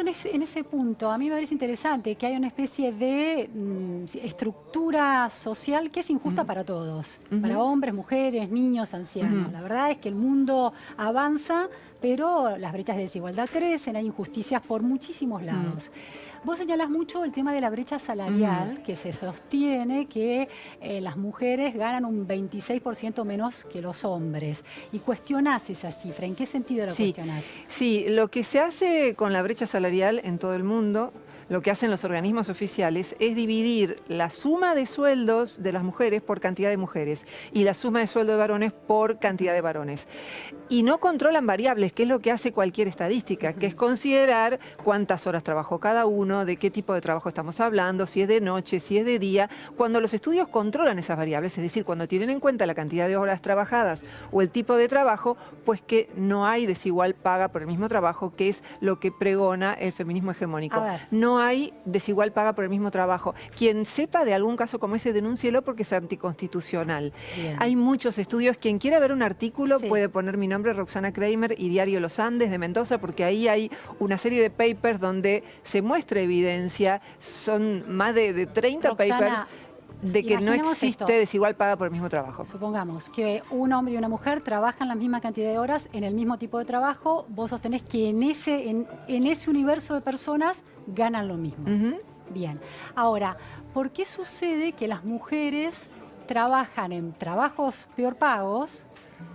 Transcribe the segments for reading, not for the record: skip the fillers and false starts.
en ese punto, a mí me parece interesante que hay una especie de estructura social que es injusta para todos, para hombres, mujeres, niños, ancianos. La verdad es que el mundo avanza, pero las brechas de desigualdad crecen, hay injusticias por muchísimos lados. Vos señalás mucho el tema de la brecha salarial, que se sostiene que las mujeres ganan un 26% menos que los hombres. Y cuestionás esa cifra. ¿En qué sentido lo cuestionás? Sí, lo que se hace con la brecha salarial en todo el mundo, lo que hacen los organismos oficiales es dividir la suma de sueldos de las mujeres por cantidad de mujeres y la suma de sueldo de varones por cantidad de varones. Y no controlan variables, que es lo que hace cualquier estadística, que es considerar cuántas horas trabajó cada uno, de qué tipo de trabajo estamos hablando, si es de noche, si es de día. Cuando los estudios controlan esas variables, es decir, cuando tienen en cuenta la cantidad de horas trabajadas o el tipo de trabajo, pues que no hay desigual paga por el mismo trabajo, que es lo que pregona el feminismo hegemónico. No hay desigual paga por el mismo trabajo. Quien sepa de algún caso como ese, denúncielo porque es anticonstitucional. Bien. Hay muchos estudios. Quien quiera ver un artículo puede poner mi nombre, Roxana Kramer, y Diario Los Andes de Mendoza, porque ahí hay una serie de papers donde se muestra evidencia. Son más de 30 Roxana, papers de que no existe desigual paga por el mismo trabajo. Supongamos que un hombre y una mujer trabajan la misma cantidad de horas en el mismo tipo de trabajo. Vos sostenés que en ese universo de personas ganan lo mismo. Bien. Ahora, ¿por qué sucede que las mujeres trabajan en trabajos peor pagos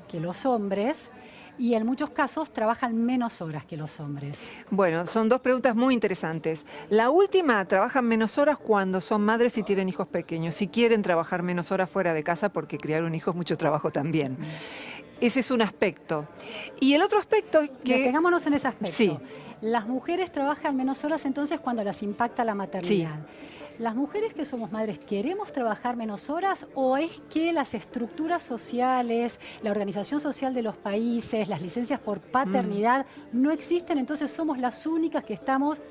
que los hombres y en muchos casos trabajan menos horas que los hombres? Bueno, son dos preguntas muy interesantes. La última, trabajan menos horas cuando son madres y tienen hijos pequeños. Si quieren trabajar menos horas fuera de casa, porque criar un hijo es mucho trabajo también. Ese es un aspecto. Y el otro aspecto es que... Detengámonos en ese aspecto. Sí. Las mujeres trabajan menos horas entonces cuando las impacta la maternidad. Sí. ¿Las mujeres que somos madres queremos trabajar menos horas o es que las estructuras sociales, la organización social de los países, las licencias por paternidad no existen, entonces somos las únicas que estamos,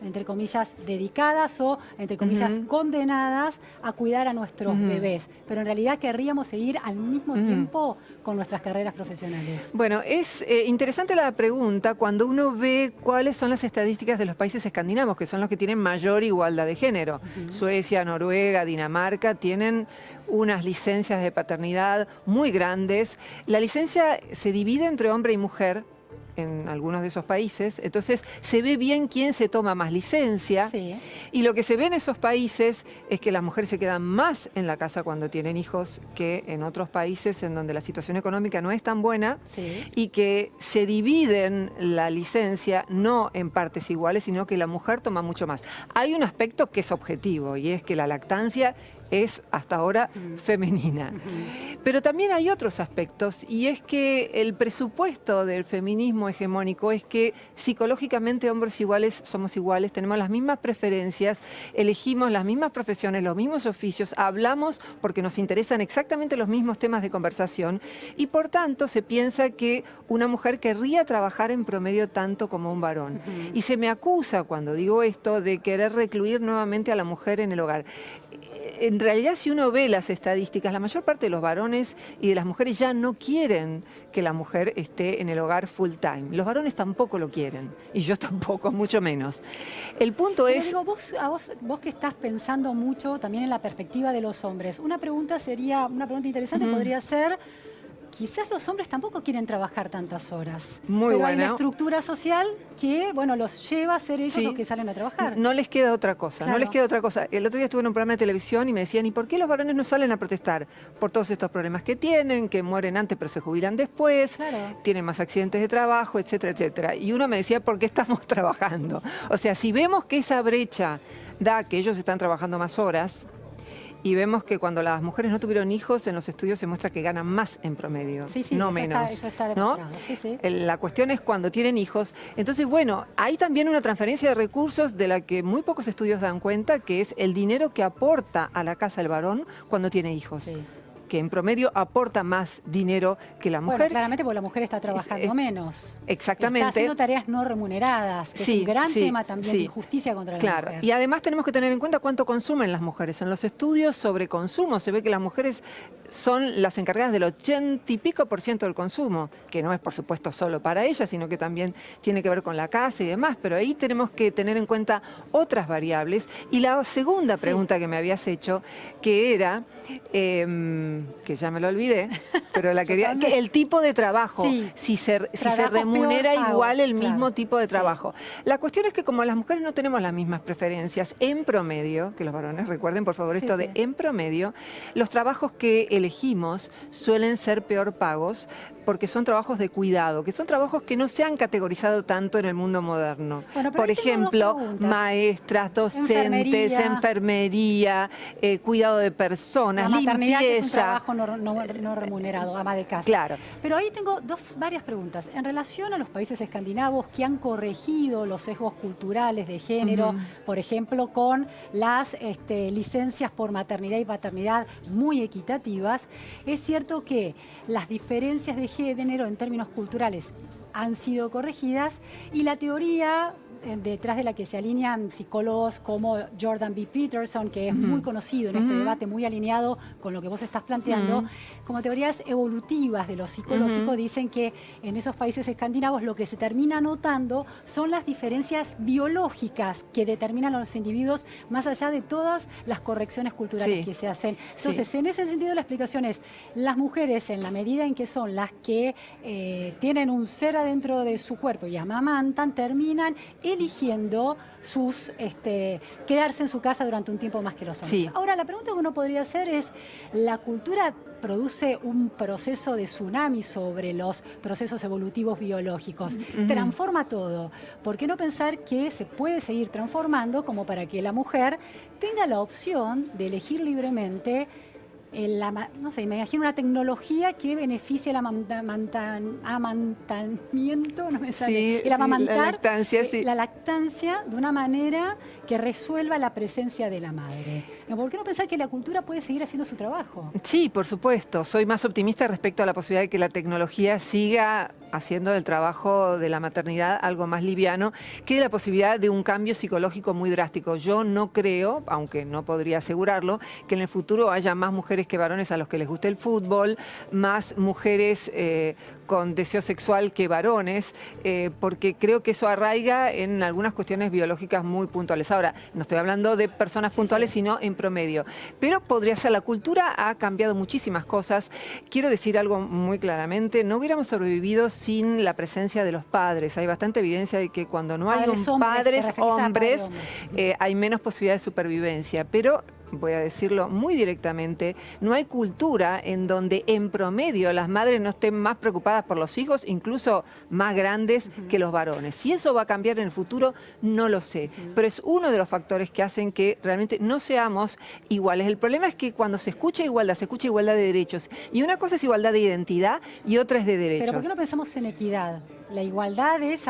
entre comillas, dedicadas o, entre comillas, condenadas a cuidar a nuestros bebés? Pero en realidad querríamos seguir al mismo tiempo con nuestras carreras profesionales. Bueno, es interesante la pregunta cuando uno ve cuáles son las estadísticas de los países escandinavos, que son los que tienen mayor igualdad de género. Suecia, Noruega, Dinamarca tienen unas licencias de paternidad muy grandes. La licencia se divide entre hombre y mujer en algunos de esos países, entonces se ve bien quién se toma más licencia, y lo que se ve en esos países es que las mujeres se quedan más en la casa cuando tienen hijos que en otros países en donde la situación económica no es tan buena, y que se dividen la licencia no en partes iguales, sino que la mujer toma mucho más. Hay un aspecto que es objetivo, y es que la lactancia es hasta ahora femenina. Pero también hay otros aspectos, y es que el presupuesto del feminismo hegemónico es que psicológicamente hombres iguales somos iguales, tenemos las mismas preferencias, elegimos las mismas profesiones, los mismos oficios, hablamos porque nos interesan exactamente los mismos temas de conversación, y por tanto se piensa que una mujer querría trabajar en promedio tanto como un varón. Y se me acusa cuando digo esto de querer recluir nuevamente a la mujer en el hogar. En realidad, si uno ve las estadísticas, la mayor parte de los varones y de las mujeres ya no quieren que la mujer esté en el hogar full time. Los varones tampoco lo quieren, y yo tampoco, mucho menos. El punto es... Digo, vos que estás pensando mucho también en la perspectiva de los hombres, una pregunta interesante podría ser... Quizás los hombres tampoco quieren trabajar tantas horas. Pero hay una estructura social que, bueno, los lleva a ser ellos los que salen a trabajar. No les queda otra cosa, no les queda otra cosa. El otro día estuve en un programa de televisión y me decían, ¿y por qué los varones no salen a protestar? Por todos estos problemas que tienen, que mueren antes pero se jubilan después, tienen más accidentes de trabajo, etcétera, etcétera. Y uno me decía, ¿por qué estamos trabajando? O sea, si vemos que esa brecha da que ellos están trabajando más horas, y vemos que cuando las mujeres no tuvieron hijos, en los estudios se muestra que ganan más en promedio, no menos. Eso está demostrado. La cuestión es cuando tienen hijos. Entonces, bueno, hay también una transferencia de recursos de la que muy pocos estudios dan cuenta, que es el dinero que aporta a la casa el varón cuando tiene hijos. que en promedio aporta más dinero que la mujer. Bueno, claramente porque la mujer está trabajando menos. Exactamente. Está haciendo tareas no remuneradas, que es un gran tema también de injusticia contra la mujer. Y además tenemos que tener en cuenta cuánto consumen las mujeres. En los estudios sobre consumo se ve que las mujeres son las encargadas del 80 y pico % del consumo, que no es por supuesto solo para ellas, sino que también tiene que ver con la casa y demás, pero ahí tenemos que tener en cuenta otras variables. Y la segunda pregunta que me habías hecho, que era, que ya me lo olvidé, pero la quería, que el tipo de trabajo, si se remunera igual el mismo tipo de trabajo. La cuestión es que como las mujeres no tenemos las mismas preferencias, en promedio, que los varones recuerden por favor esto de en promedio, los trabajos que elegimos suelen ser peor pagos, porque son trabajos de cuidado, que son trabajos que no se han categorizado tanto en el mundo moderno. Bueno, por ejemplo, maestras, docentes, enfermería, cuidado de personas, limpieza. Que es un trabajo no remunerado, ama de casa. Claro. Pero ahí tengo varias preguntas. En relación a los países escandinavos que han corregido los sesgos culturales de género, por ejemplo, con las licencias por maternidad y paternidad muy equitativas, es cierto que las diferencias de género en términos culturales han sido corregidas y la teoría detrás de la que se alinean psicólogos como Jordan B. Peterson, que es muy conocido en este debate, muy alineado con lo que vos estás planteando, como teorías evolutivas de lo psicológico, dicen que en esos países escandinavos lo que se termina notando son las diferencias biológicas que determinan a los individuos más allá de todas las correcciones culturales que se hacen. Entonces, en ese sentido la explicación es, las mujeres en la medida en que son las que tienen un ser adentro de su cuerpo y amamantan, terminan eligiendo quedarse en su casa durante un tiempo más que los hombres. Ahora, la pregunta que uno podría hacer es, ¿la cultura produce un proceso de tsunami sobre los procesos evolutivos biológicos? Transforma todo. ¿Por qué no pensar que se puede seguir transformando como para que la mujer tenga la opción de elegir libremente no sé, me imagino una tecnología que beneficie el amamantamiento, no me sale, el amamantar, la lactancia de una manera que resuelva la presencia de la madre. ¿Por qué no pensar que la cultura puede seguir haciendo su trabajo? Sí, por supuesto. Soy más optimista respecto a la posibilidad de que la tecnología siga haciendo del trabajo de la maternidad algo más liviano, que la posibilidad de un cambio psicológico muy drástico. Yo no creo, aunque no podría asegurarlo, que en el futuro haya más mujeres que varones a los que les guste el fútbol, más mujeres con deseo sexual que varones, porque creo que eso arraiga en algunas cuestiones biológicas muy puntuales. Ahora, no estoy hablando de personas puntuales, sino en promedio. Pero podría ser, la cultura ha cambiado muchísimas cosas. Quiero decir algo muy claramente, no hubiéramos sobrevivido sin la presencia de los padres. Hay bastante evidencia de que cuando no hay padres hombres, hay menos posibilidad de supervivencia. Pero voy a decirlo muy directamente, no hay cultura en donde en promedio las madres no estén más preocupadas por los hijos, incluso más grandes que los varones. Si eso va a cambiar en el futuro, no lo sé. Pero es uno de los factores que hacen que realmente no seamos iguales. El problema es que cuando se escucha igualdad de derechos. Y una cosa es igualdad de identidad y otra es de derechos. Pero ¿por qué no pensamos en equidad? La igualdad es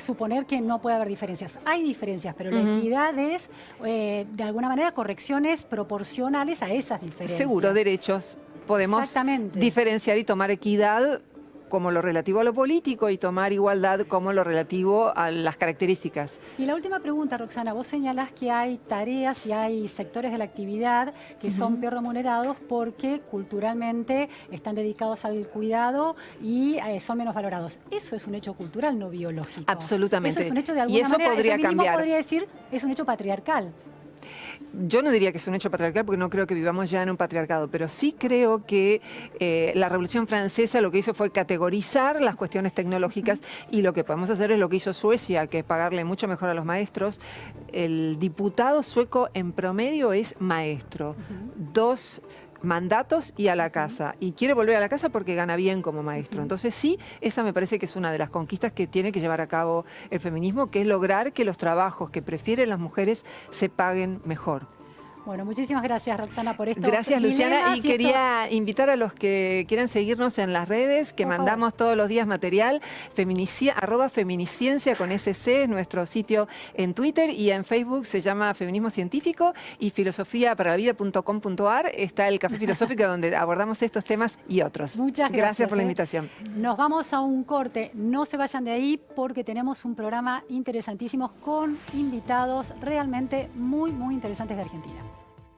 suponer que no puede haber diferencias. Hay diferencias, pero la equidad es, de alguna manera, correcciones proporcionales a esas diferencias. Seguro, derechos. Podemos diferenciar y tomar equidad como lo relativo a lo político y tomar igualdad como lo relativo a las características. Y la última pregunta, Roxana, vos señalás que hay tareas y hay sectores de la actividad que son peor remunerados porque culturalmente están dedicados al cuidado y son menos valorados. Eso es un hecho cultural, no biológico. Absolutamente. Eso es un hecho de alguna manera. Y eso podría cambiar. Podría decir, es un hecho patriarcal. Yo no diría que es un hecho patriarcal porque no creo que vivamos ya en un patriarcado, pero sí creo que la Revolución Francesa lo que hizo fue categorizar las cuestiones tecnológicas y lo que podemos hacer es lo que hizo Suecia, que es pagarle mucho mejor a los maestros. El diputado sueco en promedio es maestro. 2 mandatos y a la casa. Y quiere volver a la casa porque gana bien como maestro. Entonces sí, esa me parece que es una de las conquistas que tiene que llevar a cabo el feminismo, que es lograr que los trabajos que prefieren las mujeres se paguen mejor. Bueno, muchísimas gracias, Roxana, por estos Gracias, Luciana. dilemas Y quería invitar a los que quieran seguirnos en las redes, que Por mandamos favor. todos los días material, @feminiciencia con SC, es nuestro sitio en Twitter, y en Facebook se llama Feminismo Científico, y filosofiaparala.vida.com.ar está el Café Filosófico donde abordamos estos temas y otros. Muchas gracias. Gracias por la invitación. Nos vamos a un corte. No se vayan de ahí porque tenemos un programa interesantísimo con invitados realmente muy, muy interesantes de Argentina.